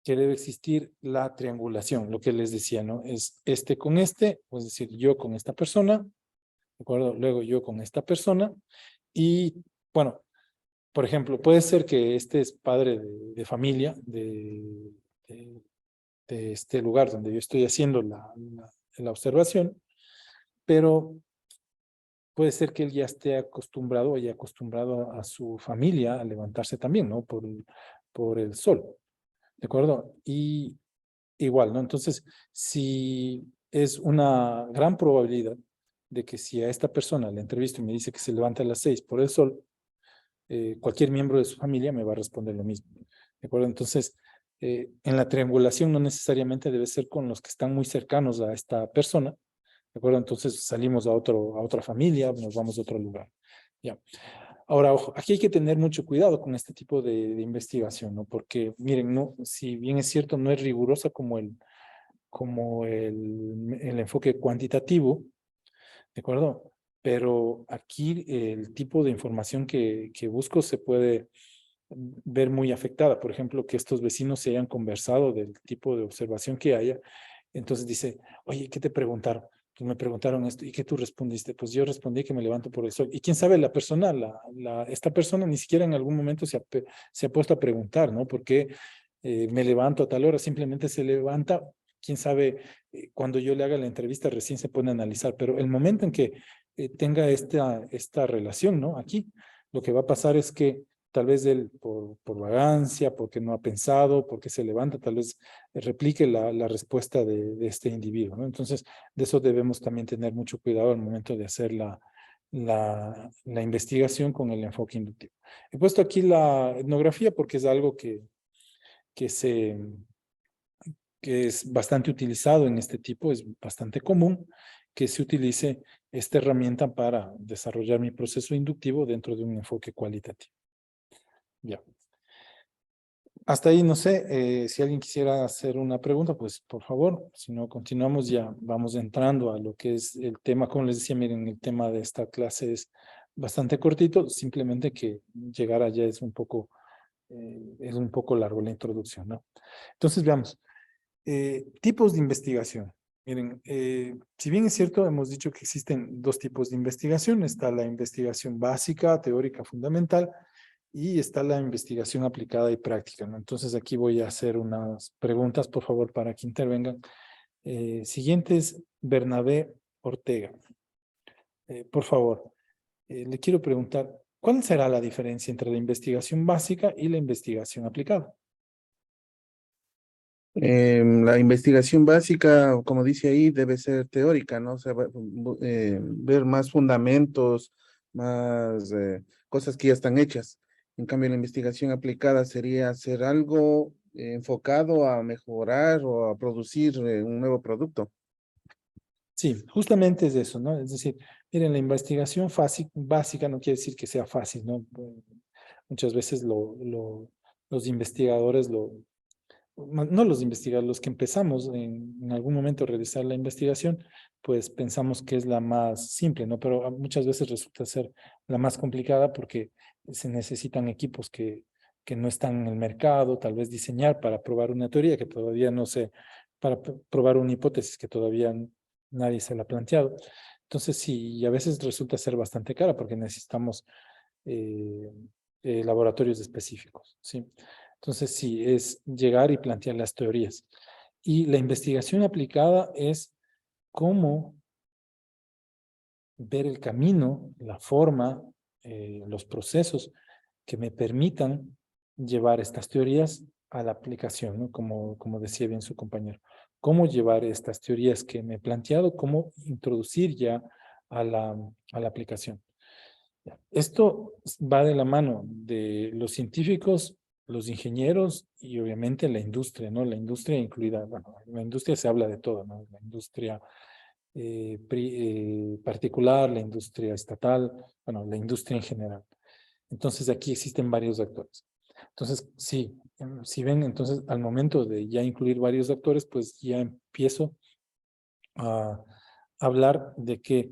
que debe existir la triangulación, lo que les decía, ¿no? Es este con este, es decir, yo con esta persona, ¿de acuerdo? Luego yo con esta persona, y bueno, por ejemplo, puede ser que este es padre de familia de, de este lugar donde yo estoy haciendo la observación, pero puede ser que él ya esté acostumbrado o haya acostumbrado a su familia a levantarse también, ¿no? Por el sol, ¿de acuerdo? Y igual, ¿no? Entonces, si es una gran probabilidad de que si a esta persona le entrevisto y me dice que se levanta a las 6 por el sol, cualquier miembro de su familia me va a responder lo mismo, ¿de acuerdo? Entonces, en la triangulación no necesariamente debe ser con los que están muy cercanos a esta persona, ¿de acuerdo? Entonces salimos a otra familia, nos vamos a otro lugar. Ya. Ahora, ojo, aquí hay que tener mucho cuidado con este tipo de investigación, ¿no? Porque, miren, no, si bien es cierto, no es rigurosa como el enfoque cuantitativo, ¿de acuerdo? Pero aquí el tipo de información que busco se puede ver muy afectada. Por ejemplo, que estos vecinos se hayan conversado del tipo de observación que haya. Entonces dice, oye, ¿qué te preguntaron? Pues me preguntaron esto, ¿y qué tú respondiste? Pues yo respondí que me levanto por el sol. Y quién sabe, la persona, esta persona ni siquiera en algún momento se ha puesto a preguntar, ¿no? ¿Por qué me levanto a tal hora? Simplemente se levanta, quién sabe, cuando yo le haga la entrevista recién se pone a analizar, pero el momento en que tenga esta relación, ¿no? Aquí, lo que va a pasar es que tal vez él por vagancia, porque no ha pensado, porque se levanta, tal vez replique la respuesta de este individuo, ¿no? Entonces, de eso debemos también tener mucho cuidado al momento de hacer la investigación con el enfoque inductivo. He puesto aquí la etnografía porque es algo que que es bastante utilizado en este tipo, es bastante común que se utilice esta herramienta para desarrollar mi proceso inductivo dentro de un enfoque cualitativo. Ya. Hasta ahí, no sé, si alguien quisiera hacer una pregunta, pues por favor, si no continuamos ya vamos entrando a lo que es el tema. Como les decía, miren, el tema de esta clase es bastante cortito, simplemente que llegar allá es un poco largo la introducción, ¿no? Entonces veamos, tipos de investigación. Miren, si bien es cierto, hemos dicho que existen dos tipos de investigación, está la investigación básica, teórica, fundamental, y está la investigación aplicada y práctica, ¿no? Entonces aquí voy a hacer unas preguntas, por favor, para que intervengan. Siguiente es Bernabé Ortega. Por favor, le quiero preguntar, ¿cuál será la diferencia entre la investigación básica y la investigación aplicada? La investigación básica, como dice ahí, debe ser teórica, ¿no? O sea, ver más fundamentos, más cosas que ya están hechas. En cambio, la investigación aplicada sería hacer algo enfocado a mejorar o a producir un nuevo producto. Sí, justamente es eso, ¿no? Es decir, miren, la investigación básica no quiere decir que sea fácil, ¿no? Muchas veces los investigadores no los investigadores, los que empezamos en algún momento a realizar la investigación, pues pensamos que es la más simple, ¿no? Pero muchas veces resulta ser la más complicada porque se necesitan equipos que no están en el mercado, tal vez diseñar para probar una teoría que todavía no sé, para probar una hipótesis que todavía nadie se la ha planteado. Entonces sí, y a veces resulta ser bastante cara porque necesitamos eh, laboratorios específicos, ¿sí? Entonces, sí, es llegar y plantear las teorías. Y la investigación aplicada es cómo ver el camino, la forma, los procesos que me permitan llevar estas teorías a la aplicación, ¿no? Como decía bien su compañero. Cómo llevar estas teorías que me he planteado, cómo introducir ya a la aplicación. Esto va de la mano de los científicos, los ingenieros y obviamente la industria, ¿no? La industria incluida, bueno, la industria se habla de todo, ¿no? La industria particular, la industria estatal, bueno, la industria en general. Entonces aquí existen varios actores. Entonces, sí, si ven, entonces al momento de ya incluir varios actores, pues ya empiezo a hablar de que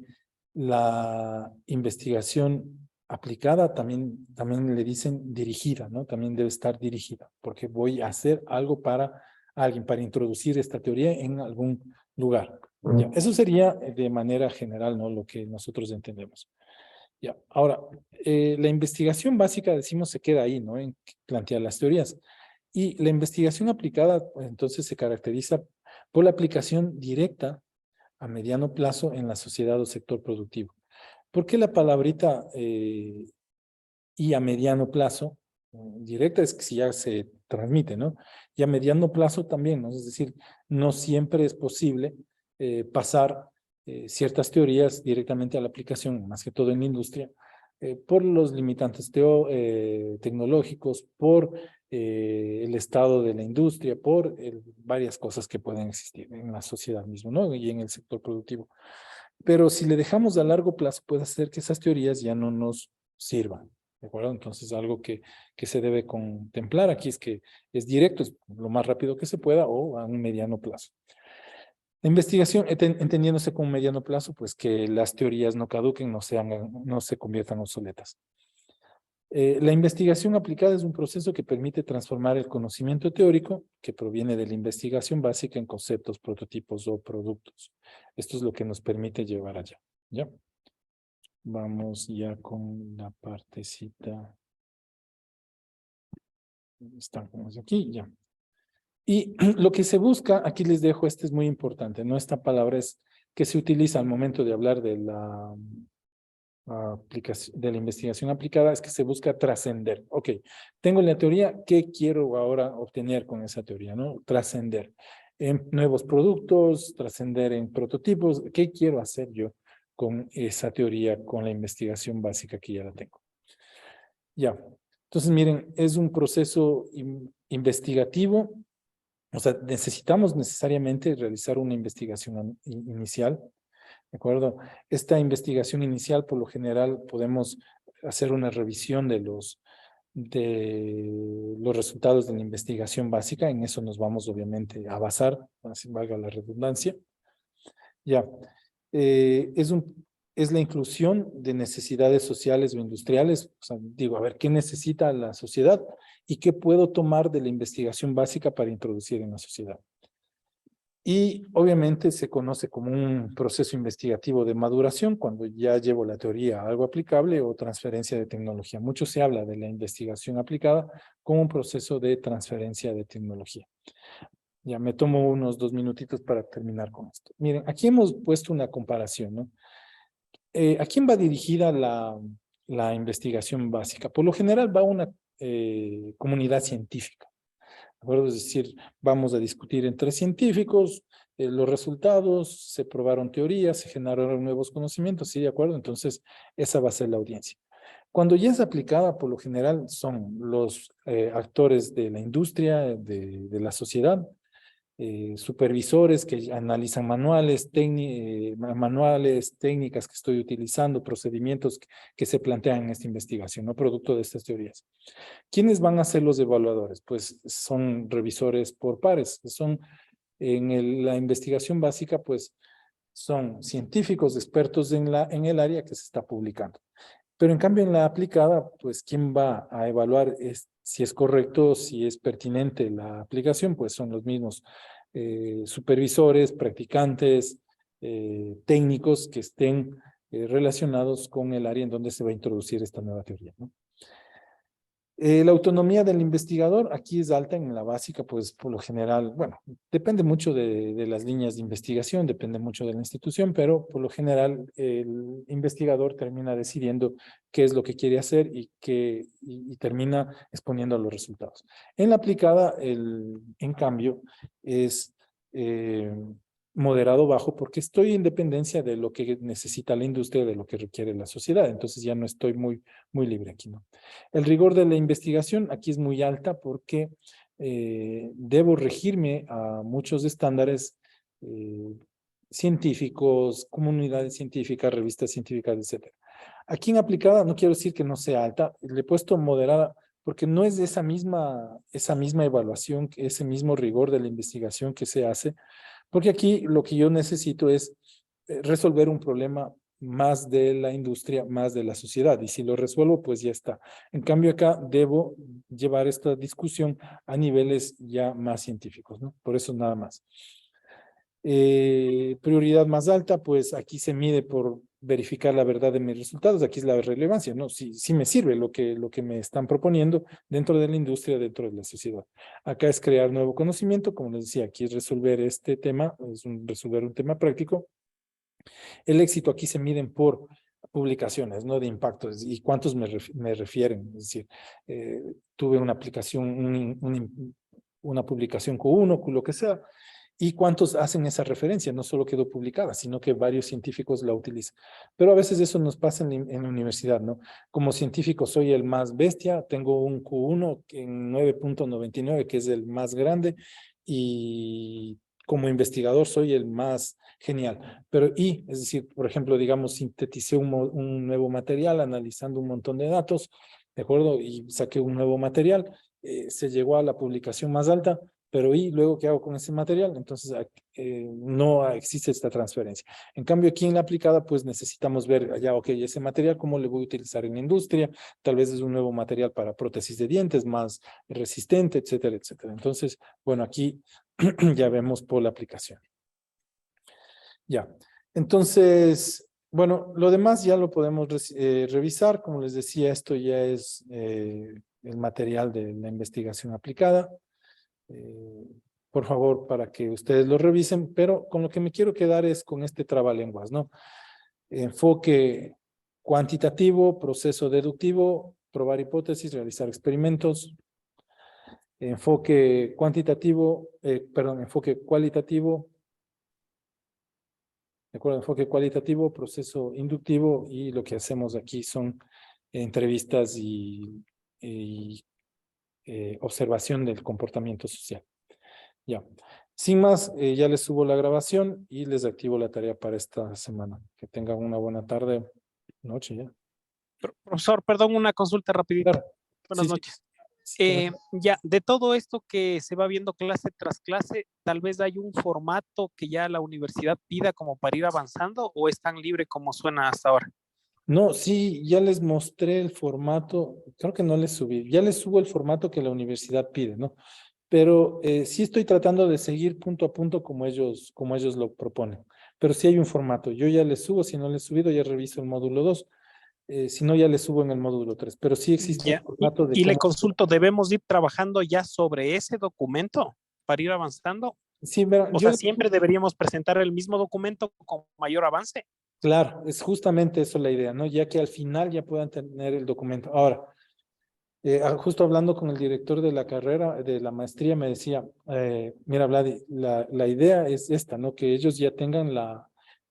la investigación aplicada también le dicen dirigida, ¿no? También debe estar dirigida, porque voy a hacer algo para alguien, para introducir esta teoría en algún lugar. Ya, eso sería de manera general, ¿no? Lo que nosotros entendemos. Ya, ahora, la investigación básica, decimos, se queda ahí, ¿no? En plantear las teorías. Y la investigación aplicada, pues, entonces, se caracteriza por la aplicación directa a mediano plazo en la sociedad o sector productivo. ¿Por qué la palabrita y a mediano plazo? Directa es que si ya se transmite, ¿no? Y a mediano plazo también, ¿no? Es decir, no siempre es posible pasar ciertas teorías directamente a la aplicación, más que todo en la industria, por los limitantes tecnológicos, por el estado de la industria, por varias cosas que pueden existir en la sociedad mismo, ¿no? Y en el sector productivo. Pero si le dejamos a largo plazo, puede ser que esas teorías ya no nos sirvan, ¿de acuerdo? Entonces, algo que se debe contemplar aquí es que es directo, es lo más rápido que se pueda o a un mediano plazo. La investigación, entendiéndose como mediano plazo, pues que las teorías no caduquen, no se conviertan obsoletas. La investigación aplicada es un proceso que permite transformar el conocimiento teórico que proviene de la investigación básica en conceptos, prototipos o productos. Esto es lo que nos permite llevar allá. ¿Ya? Vamos ya con la partecita. Estamos aquí, ya. Y lo que se busca, aquí les dejo, este es muy importante, ¿no? Esta palabra es que se utiliza al momento de hablar de la aplicación, de la investigación aplicada, es que se busca trascender. Ok, tengo la teoría, ¿qué quiero ahora obtener con esa teoría, no? Trascender en nuevos productos, trascender en prototipos, ¿qué quiero hacer yo con esa teoría, con la investigación básica que ya la tengo? Ya, entonces miren, es un proceso investigativo, o sea, necesitamos necesariamente realizar una investigación inicial, ¿de acuerdo? Esta investigación inicial, por lo general, podemos hacer una revisión de los resultados de la investigación básica. En eso nos vamos, obviamente, a basar, así valga la redundancia. Ya, es la inclusión de necesidades sociales o industriales. O sea, digo, a ver, ¿qué necesita la sociedad y qué puedo tomar de la investigación básica para introducir en la sociedad? Y obviamente se conoce como un proceso investigativo de maduración cuando ya llevo la teoría a algo aplicable o transferencia de tecnología. Mucho se habla de la investigación aplicada como un proceso de transferencia de tecnología. Ya me tomo unos 2 minutitos para terminar con esto. Miren, aquí hemos puesto una comparación, ¿no? ¿A quién va dirigida la investigación básica? Por lo general va a una comunidad científica. ¿De acuerdo? Es decir, vamos a discutir entre científicos los resultados, se probaron teorías, se generaron nuevos conocimientos, ¿sí? ¿De acuerdo? Entonces, esa va a ser la audiencia. Cuando ya es aplicada, por lo general, son los actores de la industria, de la sociedad, supervisores que analizan manuales, técnicas que estoy utilizando, procedimientos que se plantean en esta investigación, ¿no? Producto de estas teorías. ¿Quiénes van a ser los evaluadores? Pues son revisores por pares, son la investigación básica, pues son científicos expertos en el área que se está publicando. Pero en cambio en la aplicada, pues ¿quién va a evaluar si es correcto, si es pertinente la aplicación? Pues son los mismos supervisores, practicantes, técnicos que estén relacionados con el área en donde se va a introducir esta nueva teoría, ¿no? La autonomía del investigador aquí es alta en la básica, pues por lo general, bueno, depende mucho de las líneas de investigación, depende mucho de la institución, pero por lo general el investigador termina decidiendo qué es lo que quiere hacer y termina exponiendo los resultados. En la aplicada, en cambio, es moderado bajo porque estoy en dependencia de lo que necesita la industria, de lo que requiere la sociedad. Entonces ya no estoy muy libre aquí, ¿no? El rigor de la investigación aquí es muy alta porque debo regirme a muchos estándares científicos, comunidades científicas, revistas científicas, etc. Aquí en aplicada no quiero decir que no sea alta, le he puesto moderada porque no es de esa misma evaluación, ese mismo rigor de la investigación que se hace, porque aquí lo que yo necesito es resolver un problema más de la industria, más de la sociedad. Y si lo resuelvo, pues ya está. En cambio, acá debo llevar esta discusión a niveles ya más científicos, ¿no? Por eso nada más. Prioridad más alta, pues aquí se mide por verificar la verdad de mis resultados. Aquí es la relevancia, ¿no? Sí me sirve lo que me están proponiendo dentro de la industria, dentro de la sociedad. Acá es crear nuevo conocimiento, como les decía, aquí es resolver este tema, resolver un tema práctico. El éxito aquí se miden por publicaciones, no de impactos. ¿Y cuántos me refieren? Es decir, tuve una aplicación, una publicación con uno, con lo que sea, y cuántos hacen esa referencia. No solo quedó publicada, sino que varios científicos la utilizan. Pero a veces eso nos pasa en la universidad, ¿no? Como científico soy el más bestia, tengo un Q1 en 9.99, que es el más grande, y como investigador soy el más genial. Pero es decir, por ejemplo, digamos, sinteticé un nuevo material analizando un montón de datos, ¿de acuerdo? Y saqué un nuevo material, se llegó a la publicación más alta, pero ¿y luego qué hago con ese material? Entonces, no existe esta transferencia. En cambio, aquí en la aplicada, pues necesitamos ver, ya, ok, ese material, ¿cómo le voy a utilizar en la industria? Tal vez es un nuevo material para prótesis de dientes, más resistente, etcétera, etcétera. Entonces, bueno, aquí ya vemos por la aplicación. Ya, entonces, bueno, lo demás ya lo podemos revisar. Como les decía, esto ya es el material de la investigación aplicada. Por favor, para que ustedes lo revisen, pero con lo que me quiero quedar es con este trabalenguas, ¿no? Enfoque cuantitativo, proceso deductivo, probar hipótesis, realizar experimentos. Enfoque cuantitativo, enfoque cualitativo. De acuerdo, enfoque cualitativo, proceso inductivo, y lo que hacemos aquí son entrevistas y observación del comportamiento social. Ya. Sin más, ya les subo la grabación y les activo la tarea para esta semana. Que tengan una buena tarde, noche ya. Profesor, perdón, una consulta rapidita. Claro. Buenas Sí, noches. sí. Ya, de todo esto que se va viendo clase tras clase, tal vez hay un formato que ya la universidad pida como para ir avanzando, o es tan libre como suena hasta ahora. No, sí, ya les mostré el formato, creo que no les subí, ya les subo el formato que la universidad pide, ¿no? Pero sí estoy tratando de seguir punto a punto como ellos lo proponen. Pero sí hay un formato, yo ya les subo, si no les he subido, ya reviso el módulo 2, si no ya les subo en el módulo 3, pero sí existe Ya. un formato de Y le cómo... consulto, ¿debemos ir trabajando ya sobre ese documento para ir avanzando? Sí, verán, O sea, siempre deberíamos presentar el mismo documento con mayor avance. Claro, es justamente eso la idea, ¿no? Ya que al final ya puedan tener el documento. Ahora, justo hablando con el director de la carrera, de la maestría, me decía, mira, Vladi, la idea es esta, ¿no? Que ellos ya tengan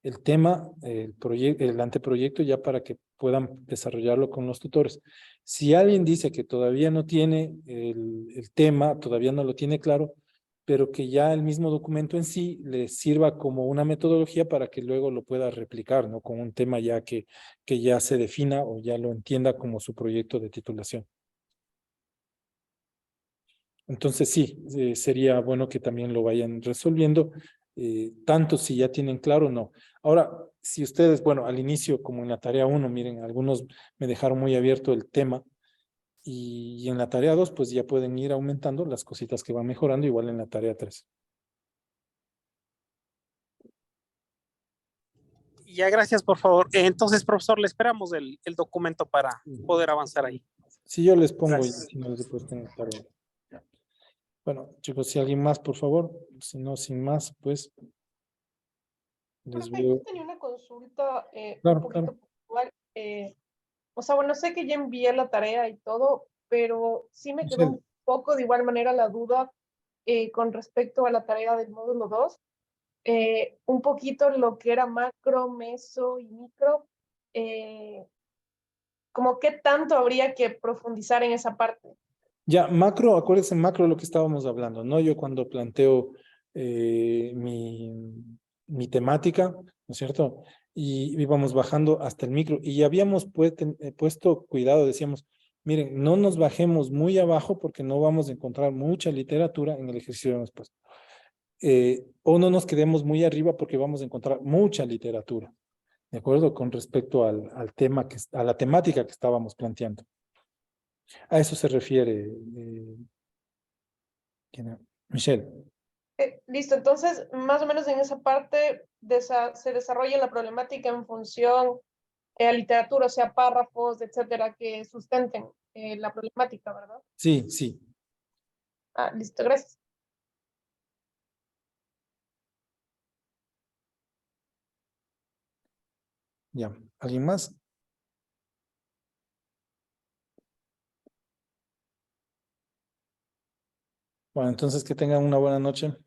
el tema, el anteproyecto ya para que puedan desarrollarlo con los tutores. Si alguien dice que todavía no tiene el tema, todavía no lo tiene claro, pero que ya el mismo documento en sí le sirva como una metodología para que luego lo pueda replicar, ¿no? Con un tema ya que ya se defina o ya lo entienda como su proyecto de titulación. Entonces sí, sería bueno que también lo vayan resolviendo, tanto si ya tienen claro o no. Ahora, si ustedes, bueno, al inicio, como en la tarea 1, miren, algunos me dejaron muy abierto el tema, y en la tarea 2, pues ya pueden ir aumentando las cositas que van mejorando, igual en la tarea 3. Ya, gracias, por favor. Entonces, profesor, le esperamos el documento para poder avanzar ahí. Si yo les pongo, Gracias. si no les he puesto en la tarea. Bueno, chicos, si alguien más, por favor, si no, sin más, pues les Profe, veo. yo tenía una consulta Claro, un poquito claro. puntual. O sea, bueno, sé que ya envié la tarea y todo, pero sí me quedó un poco de igual manera la duda con respecto a la tarea del módulo 2. Un poquito lo que era macro, meso y micro. Como qué tanto habría que profundizar en esa parte. Ya, macro, acuérdense, macro lo que estábamos hablando, ¿no? Yo cuando planteo mi temática, ¿no es cierto? Y íbamos bajando hasta el micro, y habíamos puesto cuidado, decíamos, miren, no nos bajemos muy abajo porque no vamos a encontrar mucha literatura en el ejercicio que hemos puesto. O no nos quedemos muy arriba porque vamos a encontrar mucha literatura. ¿De acuerdo? Con respecto al tema, a la temática que estábamos planteando. A eso se refiere, ¿quién era? Michelle. Listo, entonces más o menos en esa parte se desarrolla la problemática en función a literatura, o sea, párrafos, etcétera, que sustenten la problemática, ¿verdad? Sí, sí. Ah, listo, gracias. Ya. ¿Alguien más? Bueno, entonces que tengan una buena noche.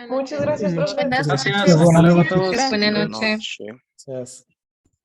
Muchas gracias, profe. Buenas Gracias. noches. Buenas Buenas noches. Buenas noches. Gracias.